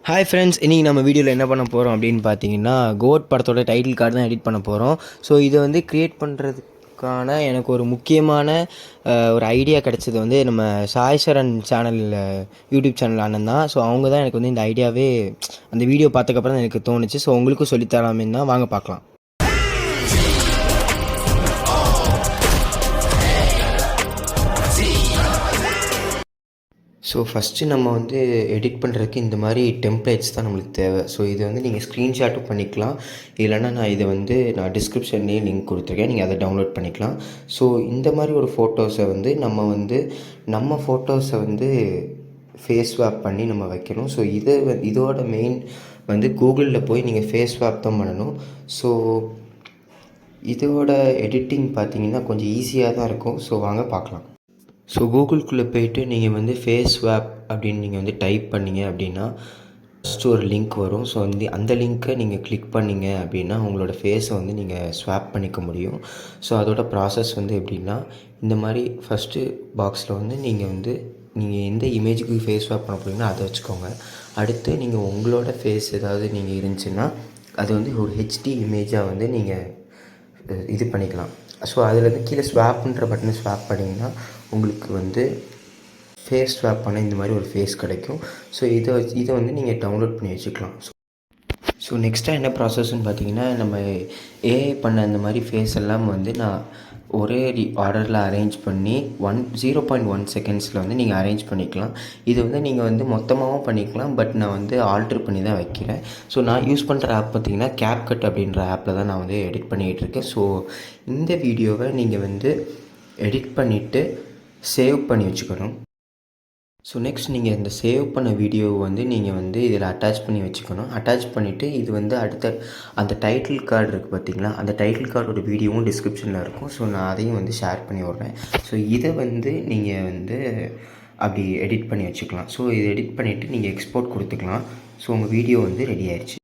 Hi friends, இன்றைக்கி நம்ம வீடியோவில் என்ன பண்ண போகிறோம் அப்படின்னு பார்த்தீங்கன்னா, கோட் படத்தோட டைட்டில் கார்டு தான் எடிட் பண்ண போகிறோம். ஸோ இதை வந்து க்ரியேட் பண்ணுறதுக்கான எனக்கு ஒரு முக்கியமான ஒரு ஐடியா கிடச்சது வந்து நம்ம சாய் சரண் சேனலில் யூடியூப் சேனல் அண்ணன் தான். ஸோ அவங்க தான் எனக்கு வந்து இந்த ஐடியாவே அந்த வீடியோ பார்த்ததுக்கப்புறம் தான் எனக்கு தோணுச்சு. ஸோ உங்களுக்கும் சொல்லித்தராமே தான், வாங்க பார்க்கலாம். ஸோ ஃபஸ்ட்டு நம்ம வந்து எடிட் பண்ணுறதுக்கு இந்த மாதிரி டெம்ப்ளேட்ஸ் தான் நம்மளுக்கு தேவை. ஸோ இதை வந்து நீங்கள் ஸ்க்ரீன்ஷாட்டும் பண்ணிக்கலாம், இல்லைனா நான் இதை வந்து நான் டிஸ்கிரிப்ஷன்லேயே லிங்க் கொடுத்துருக்கேன், நீங்கள் அதை டவுன்லோட் பண்ணிக்கலாம். ஸோ இந்த மாதிரி ஒரு ஃபோட்டோஸை வந்து நம்ம ஃபோட்டோஸை வந்து ஃபேஸ் ஸ்வாப் பண்ணி நம்ம வைக்கணும். ஸோ இதோட மெயின் வந்து கூகுளில் போய் நீங்கள் ஃபேஸ் ஸ்வாப் தான் பண்ணணும். ஸோ இதோட எடிட்டிங் பார்த்தீங்கன்னா கொஞ்சம் ஈஸியாக தான் இருக்கும். ஸோ வாங்க பார்க்கலாம். ஸோ கூகுள்குள்ளே போய்ட்டு நீங்கள் வந்து ஃபேஸ் ஸ்வாப் அப்படின்னு நீங்கள் வந்து டைப் பண்ணிங்க அப்படின்னா ஃபஸ்ட்டு ஒரு லிங்க் வரும். ஸோ அந்த லிங்க்கை நீங்கள் கிளிக் பண்ணிங்க அப்படின்னா உங்களோட ஃபேஸை வந்து நீங்கள் ஸ்வாப் பண்ணிக்க முடியும். ஸோ அதோட ப்ராசஸ் வந்து எப்படின்னா, இந்த மாதிரி ஃபஸ்ட்டு பாக்ஸில் வந்து நீங்கள் எந்த இமேஜுக்கு ஃபேஸ் ஸ்வாப் பண்ண போகிறீங்கன்னா அதை வச்சுக்கோங்க. அடுத்து நீங்கள் உங்களோட ஃபேஸ் ஏதாவது நீங்கள் இருந்துச்சுன்னா அது வந்து ஒரு ஹெச்டி இமேஜாக வந்து நீங்கள் இது பண்ணிக்கலாம். ஸோ அதில் கீழே ஸ்வாப்புன்ற பட்டனை ஸ்வாப் பண்ணிங்கன்னா உங்களுக்கு வந்து ஃபேஸ் ஸ்வாப் பண்ண இந்த மாதிரி ஒரு ஃபேஸ் கிடைக்கும். ஸோ இதை வந்து நீங்கள் டவுன்லோட் பண்ணி வச்சுக்கலாம். ஸோ நெக்ஸ்ட்டாக என்ன ப்ராசஸ்ன்னு பார்த்தீங்கன்னா, நம்ம ஏஐ பண்ண இந்த மாதிரி ஃபேஸ் எல்லாம் வந்து நான் ஒரே ஆர்டரில் அரேஞ்ச் பண்ணி 0.1 செகண்ட்ஸில் வந்து நீங்கள் அரேஞ்ச் பண்ணிக்கலாம். இது வந்து நீங்கள் வந்து மொத்தமாகவும் பண்ணிக்கலாம், பட் நான் வந்து ஆல்ட்ரு பண்ணி தான் வைக்கிறேன். ஸோ நான் யூஸ் பண்ணுற ஆப் பார்த்திங்கன்னா CapCut அப்படின்ற ஆப்பில் தான் நான் வந்து எடிட் பண்ணிகிட்ருக்கேன். ஸோ இந்த வீடியோவை நீங்கள் வந்து எடிட் பண்ணிவிட்டு சேவ் பண்ணி வச்சுக்கணும். ஸோ நெக்ஸ்ட் நீங்கள் இந்த சேவ் பண்ண வீடியோவை வந்து நீங்கள் வந்து இதில் அட்டாச் பண்ணி வச்சுக்கணும். அட்டாச் பண்ணிவிட்டு இது வந்து அடுத்த அந்த டைட்டில் கார்டு இருக்குது பார்த்திங்களா, அந்த டைட்டில் கார்டோட வீடியோவும் டிஸ்கிரிப்ஷனில் இருக்கும். ஸோ நான் அதையும் வந்து ஷேர் பண்ணி விட்றேன். ஸோ இதை வந்து நீங்கள் வந்து அப்படி எடிட் பண்ணி வச்சுக்கலாம். ஸோ இதை எடிட் பண்ணிவிட்டு நீங்கள் எக்ஸ்போர்ட் கொடுத்துக்கலாம். ஸோ உங்கள் வீடியோ வந்து ரெடி ஆயிடுச்சு.